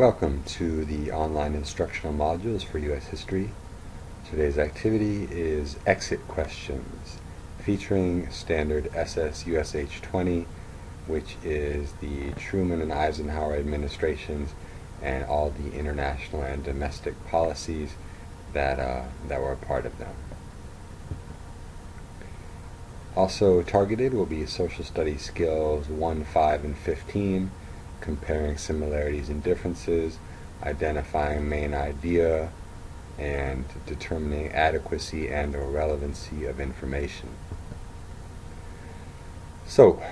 Welcome to the online instructional modules for U.S. History. Today's activity is exit questions featuring standard SS USH20, which is the Truman and Eisenhower administrations and all the international and domestic policies that were a part of them. Also targeted will be social studies skills 1, 5, and 15, comparing similarities and differences, identifying main idea, and determining adequacy and or relevancy of information. So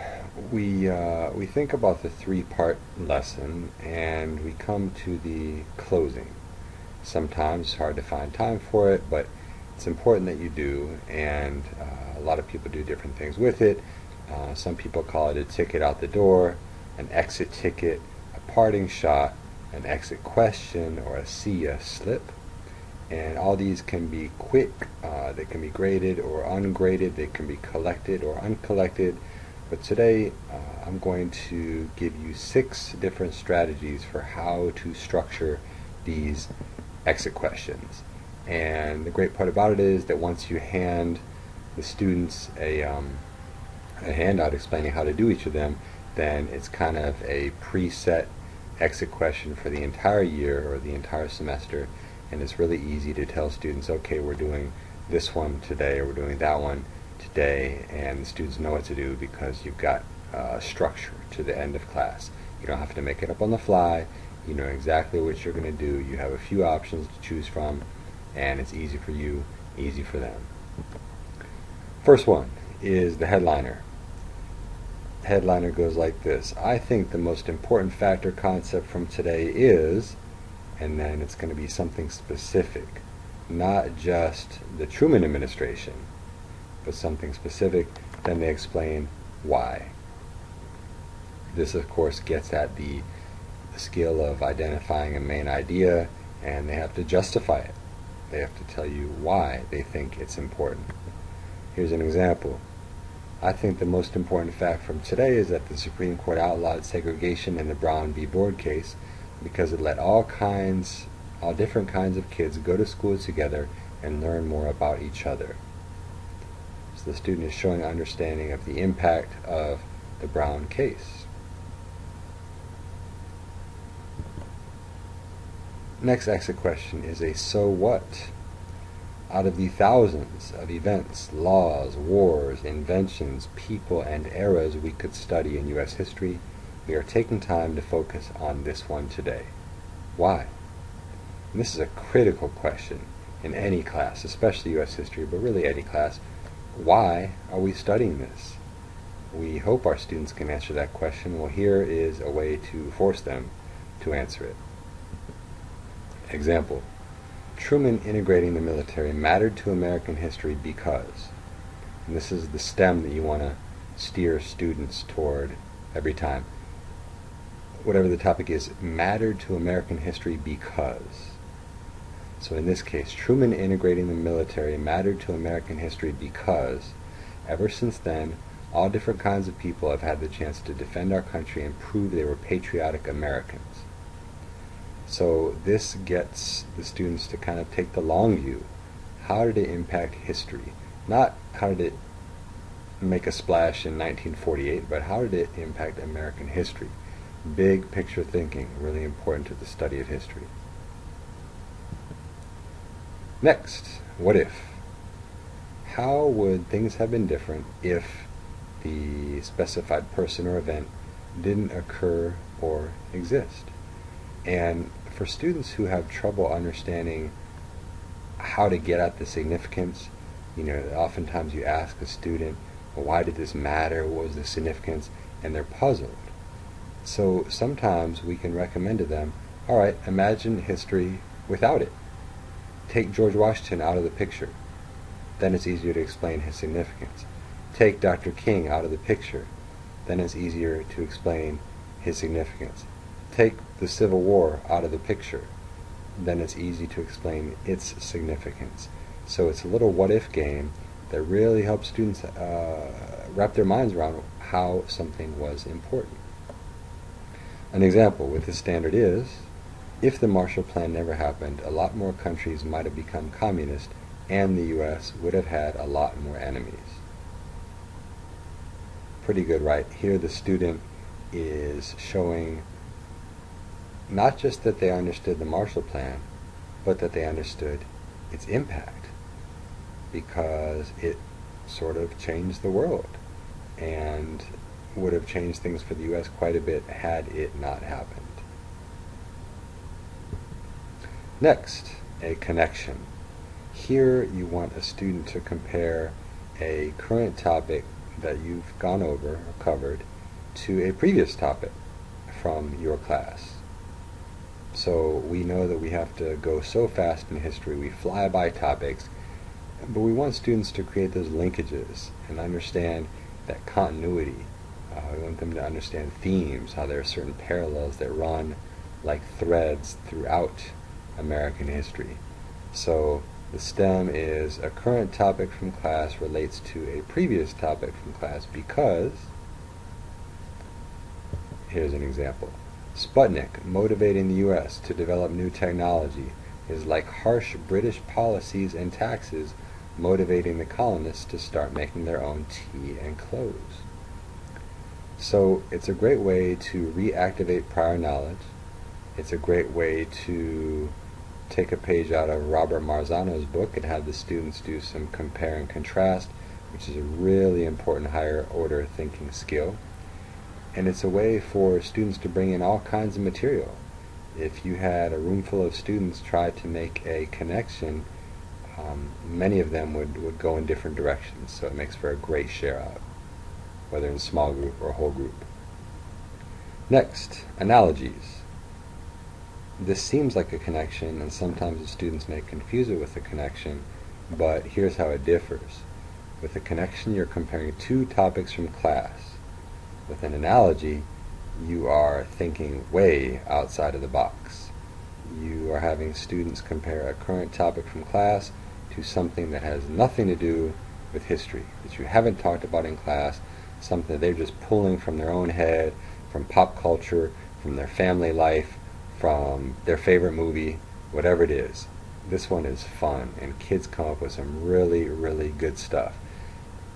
we think about the three-part lesson and we come to the closing. Sometimes it's hard to find time for it, but it's important that you do, and a lot of people do different things with it. Some people call it a ticket out the door, an exit ticket, a parting shot, an exit question, or a see ya slip. And all these can be quick, they can be graded or ungraded, they can be collected or uncollected. But today I'm going to give you 6 different strategies for how to structure these exit questions. And the great part about it is that once you hand the students a handout explaining how to do each of them, then it's kind of a preset exit question for the entire year or the entire semester, and it's really easy to tell students, okay, we're doing this one today or we're doing that one today, and the students know what to do because you've got structure to the end of class. You don't have to make it up on the fly. You know exactly what you're going to do. You have a few options to choose from, and it's easy for you, easy for them. First one is the headliner. Headliner goes like this: I think the most important factor concept from today is, and then it's going to be something specific, not just the Truman administration, but something specific. Then they explain why. This of course gets at the skill of identifying a main idea, and they have to justify it. They have to tell you why they think it's important. Here's an example. I think the most important fact from today is that the Supreme Court outlawed segregation in the Brown v. Board case because it let all different kinds of kids go to school together and learn more about each other. So the student is showing understanding of the impact of the Brown case. Next exit question is a so what? Out of the thousands of events, laws, wars, inventions, people, and eras we could study in U.S. history, we are taking time to focus on this one today. Why? And this is a critical question in any class, especially U.S. history, but really any class. Why are we studying this? We hope our students can answer that question. Well, here is a way to force them to answer it. Example: Truman integrating the military mattered to American history because, and this is the stem that you want to steer students toward every time. Whatever the topic is, mattered to American history because. So in this case, Truman integrating the military mattered to American history because ever since then, all different kinds of people have had the chance to defend our country and prove they were patriotic Americans. So this gets the students to kind of take the long view. How did it impact history? Not how did it make a splash in 1948, but how did it impact American history? Big picture thinking, really important to the study of history. Next, what if? How would things have been different if the specified person or event didn't occur or exist? And for students who have trouble understanding how to get at the significance, oftentimes you ask a student, well, why did this matter? What was the significance? And they're puzzled. So sometimes we can recommend to them, all right, imagine history without it. Take George Washington out of the picture. Then it's easier to explain his significance. Take Dr. King out of the picture. Then it's easier to explain his significance. Take the Civil War out of the picture, then it's easy to explain its significance. So it's a little what-if game that really helps students wrap their minds around how something was important. An example with this standard is, If the Marshall Plan never happened, a lot more countries might have become communist, and the U.S. would have had a lot more enemies. Pretty good, right? Here the student is showing not just that they understood the Marshall Plan, but that they understood its impact, because it sort of changed the world and would have changed things for the U.S. quite a bit had it not happened. Next, a connection. Here you want a student to compare a current topic that you've gone over or covered to a previous topic from your class. So we know that we have to go so fast in history, we fly by topics, but we want students to create those linkages and understand that continuity. We want them to understand themes, how there are certain parallels that run like threads throughout American history. So the STEM is a current topic from class relates to a previous topic from class because, here's an example. Sputnik, motivating the U.S. to develop new technology, is like harsh British policies and taxes motivating the colonists to start making their own tea and clothes. So it's a great way to reactivate prior knowledge. It's a great way to take a page out of Robert Marzano's book and have the students do some compare and contrast, which is a really important higher order thinking skill. And it's a way for students to bring in all kinds of material. If you had a room full of students try to make a connection, many of them would go in different directions, so it makes for a great share out, whether in small group or whole group. Next, analogies. This seems like a connection, and sometimes the students may confuse it with a connection, but here's how it differs. With a connection, you're comparing two topics from class. With an analogy, you are thinking way outside of the box. You are having students compare a current topic from class to something that has nothing to do with history, that you haven't talked about in class, something that they're just pulling from their own head, from pop culture, from their family life, from their favorite movie, whatever it is. This one is fun, and kids come up with some really, really good stuff.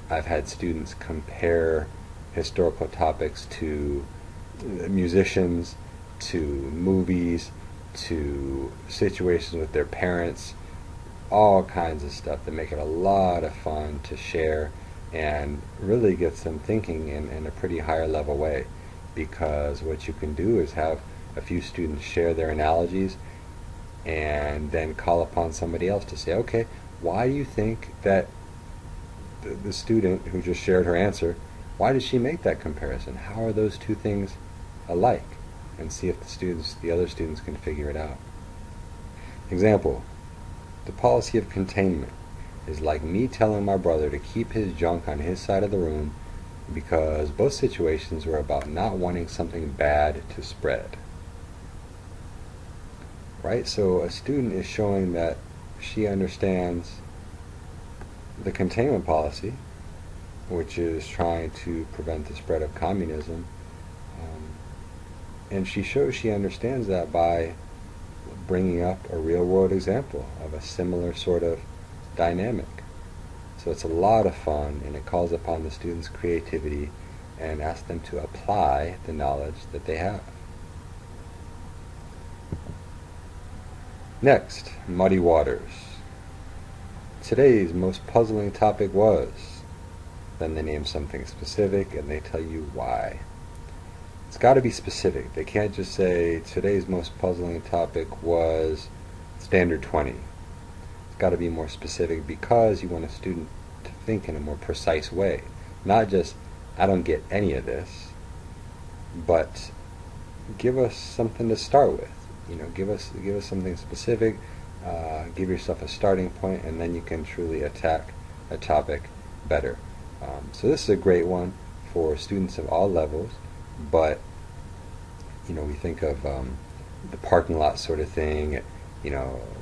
I've had students compare historical topics to musicians, to movies, to situations with their parents, all kinds of stuff that make it a lot of fun to share and really gets them thinking in a pretty higher level way, because what you can do is have a few students share their analogies and then call upon somebody else to say, okay, why do you think that the student who just shared her answer, why did she make that comparison? How are those two things alike? And see if the other students can figure it out. Example, the policy of containment is like me telling my brother to keep his junk on his side of the room because both situations were about not wanting something bad to spread. Right? So a student is showing that she understands the containment policy, which is trying to prevent the spread of communism, and she shows she understands that by bringing up a real-world example of a similar sort of dynamic. So it's a lot of fun, and it calls upon the students' creativity and asks them to apply the knowledge that they have. Next, muddy waters. Today's most puzzling topic was, then they name something specific and they tell you why. It's got to be specific. They can't just say today's most puzzling topic was Standard 20. It's got to be more specific because you want a student to think in a more precise way. Not just, I don't get any of this, but give us something to start with. Give us something specific, give yourself a starting point, and then you can truly attack a topic better. So this is a great one for students of all levels, but we think of the parking lot sort of thing,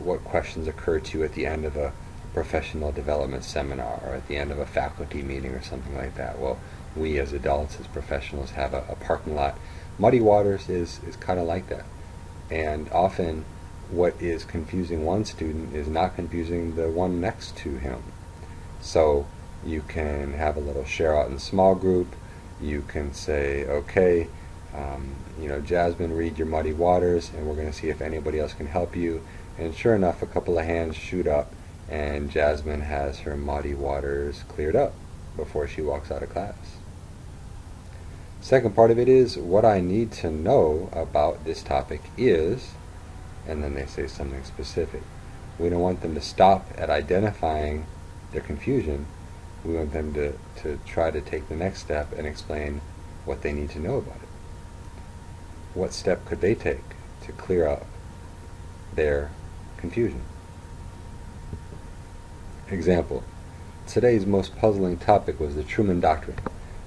what questions occur to you at the end of a professional development seminar or at the end of a faculty meeting or something like that. Well, we as adults, as professionals, have a parking lot. Muddy waters is kind of like that. And often what is confusing one student is not confusing the one next to him. So you can have a little share out in the small group. You can say, okay, Jasmine, read your muddy waters, and we're going to see if anybody else can help you. And sure enough, a couple of hands shoot up, and Jasmine has her muddy waters cleared up before she walks out of class. Second part of it is, what I need to know about this topic is, and then they say something specific. We don't want them to stop at identifying their confusion. We want them to try to take the next step and explain what they need to know about it. What step could they take to clear up their confusion? Example, today's most puzzling topic was the Truman Doctrine,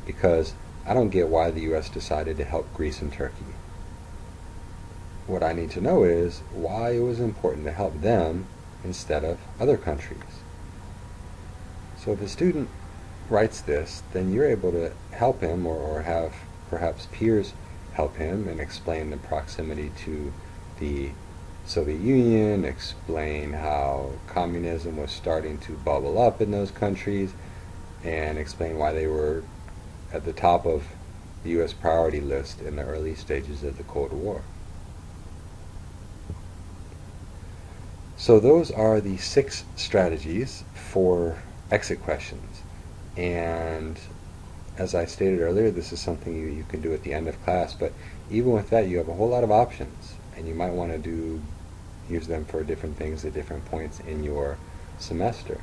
because I don't get why the U.S. decided to help Greece and Turkey. What I need to know is why it was important to help them instead of other countries. So if a student writes this, then you're able to help him or have perhaps peers help him and explain the proximity to the Soviet Union, explain how communism was starting to bubble up in those countries, and explain why they were at the top of the U.S. priority list in the early stages of the Cold War. So those are the 6 strategies for exit questions. And as I stated earlier, this is something you can do at the end of class, but even with that you have a whole lot of options, and you might want to use them for different things at different points in your semester.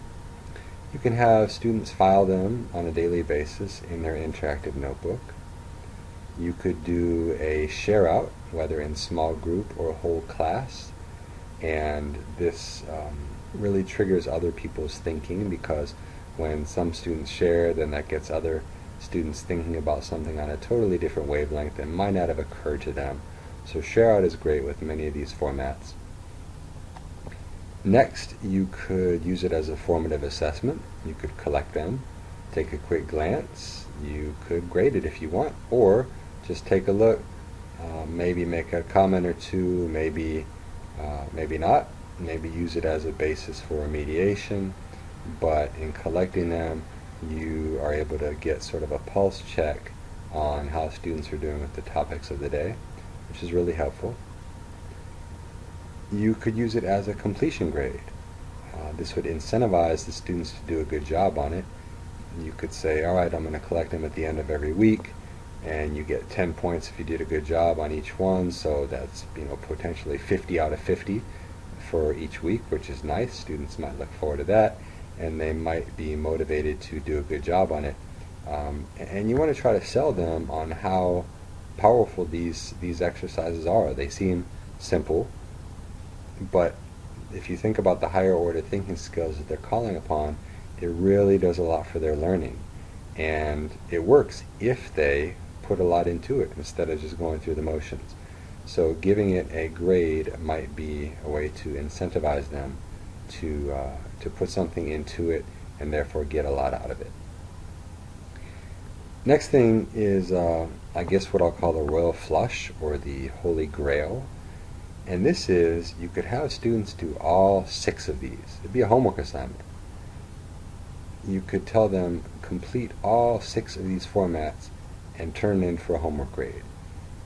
You can have students file them on a daily basis in their interactive notebook. You could do a share out, whether in small group or whole class, and this really triggers other people's thinking, because when some students share, then that gets other students thinking about something on a totally different wavelength that might not have occurred to them. So share out is great with many of these formats. Next, you could use it as a formative assessment. You could collect them, take a quick glance. You could grade it if you want, or just take a look, maybe make a comment or two, maybe not, maybe use it as a basis for remediation. But in collecting them, you are able to get sort of a pulse check on how students are doing with the topics of the day, which is really helpful. You could use it as a completion grade. This would incentivize the students to do a good job on it. You could say, all right, I'm going to collect them at the end of every week, and you get 10 points if you did a good job on each one, so that's potentially 50 out of 50 for each week, which is nice. Students might look forward to that, and they might be motivated to do a good job on it. And you want to try to sell them on how powerful these exercises are. They seem simple, but if you think about the higher order thinking skills that they're calling upon, it really does a lot for their learning. And it works if they put a lot into it instead of just going through the motions. So giving it a grade might be a way to incentivize them to put something into it and therefore get a lot out of it. Next thing is, I guess what I'll call the royal flush, or the holy grail. And this is, you could have students do all 6 of these. It'd be a homework assignment. You could tell them complete all 6 of these formats and turn in for a homework grade,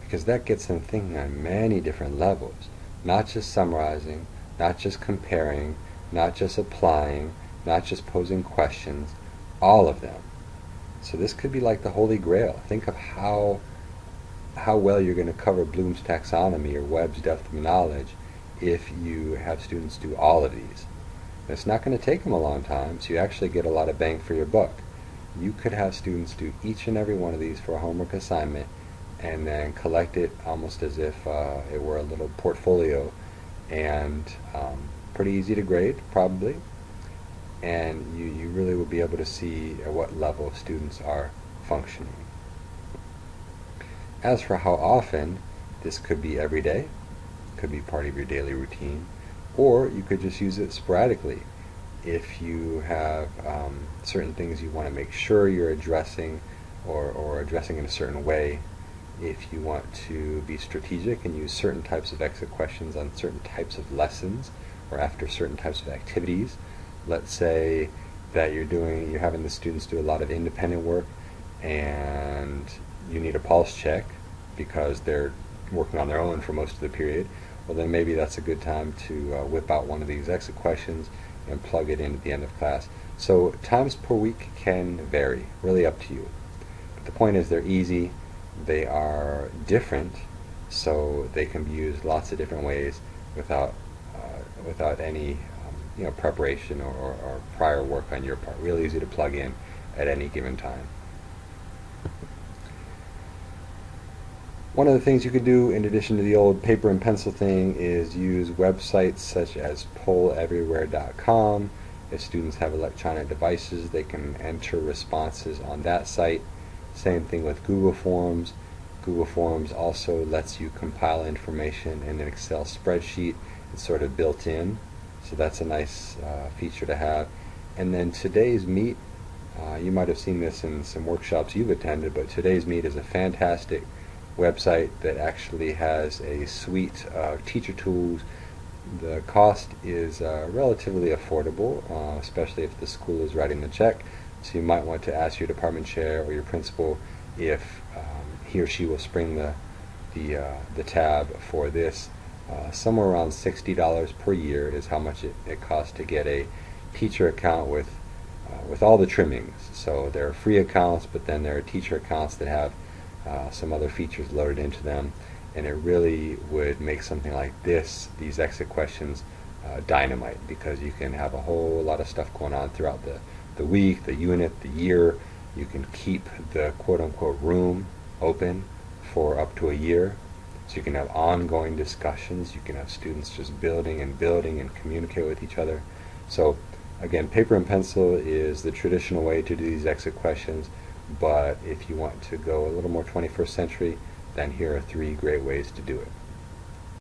because that gets them thinking on many different levels, not just summarizing, not just comparing, not just applying, not just posing questions, all of them. So this could be like the holy grail. Think of how well you're going to cover Bloom's taxonomy or Webb's depth of knowledge if you have students do all of these. It's not going to take them a long time, so you actually get a lot of bang for your buck. You could have students do each and every one of these for a homework assignment, and then collect it almost as if it were a little portfolio, and pretty easy to grade, probably. And you really will be able to see at what level students are functioning. As for how often, this could be every day, could be part of your daily routine, or you could just use it sporadically. If you have certain things you want to make sure you're addressing, or addressing in a certain way, If you want to be strategic and use certain types of exit questions on certain types of lessons or after certain types of activities, let's say that you're having the students do a lot of independent work and you need a pulse check because they're working on their own for most of the period, well then maybe that's a good time to whip out one of these exit questions and plug it in at the end of class. So times per week can vary, really up to you. But the point is they're easy, they are different, so they can be used lots of different ways without any preparation or prior work on your part. Really easy to plug in at any given time. One of the things you could do in addition to the old paper and pencil thing is use websites such as polleverywhere.com. If students have electronic devices, they can enter responses on that site. Same thing with Google Forms. Google Forms also lets you compile information in an Excel spreadsheet. It's sort of built in, so that's a nice feature to have. And then Today's Meet, you might have seen this in some workshops you've attended, but Today's Meet is a fantastic website that actually has a suite of teacher tools. The cost is relatively affordable, especially if the school is writing the check. So you might want to ask your department chair or your principal if he or she will spring the tab for this. Somewhere around $60 per year is how much it costs to get a teacher account with all the trimmings. So there are free accounts, but then there are teacher accounts that have some other features loaded into them, and it really would make something like these exit questions, dynamite, because you can have a whole lot of stuff going on throughout the week, the unit, the year. You can keep the quote-unquote room open for up to a year, so you can have ongoing discussions. You can have students just building and communicate with each other. So again, paper and pencil is the traditional way to do these exit questions, but if you want to go a little more 21st century, then here are 3 great ways to do it.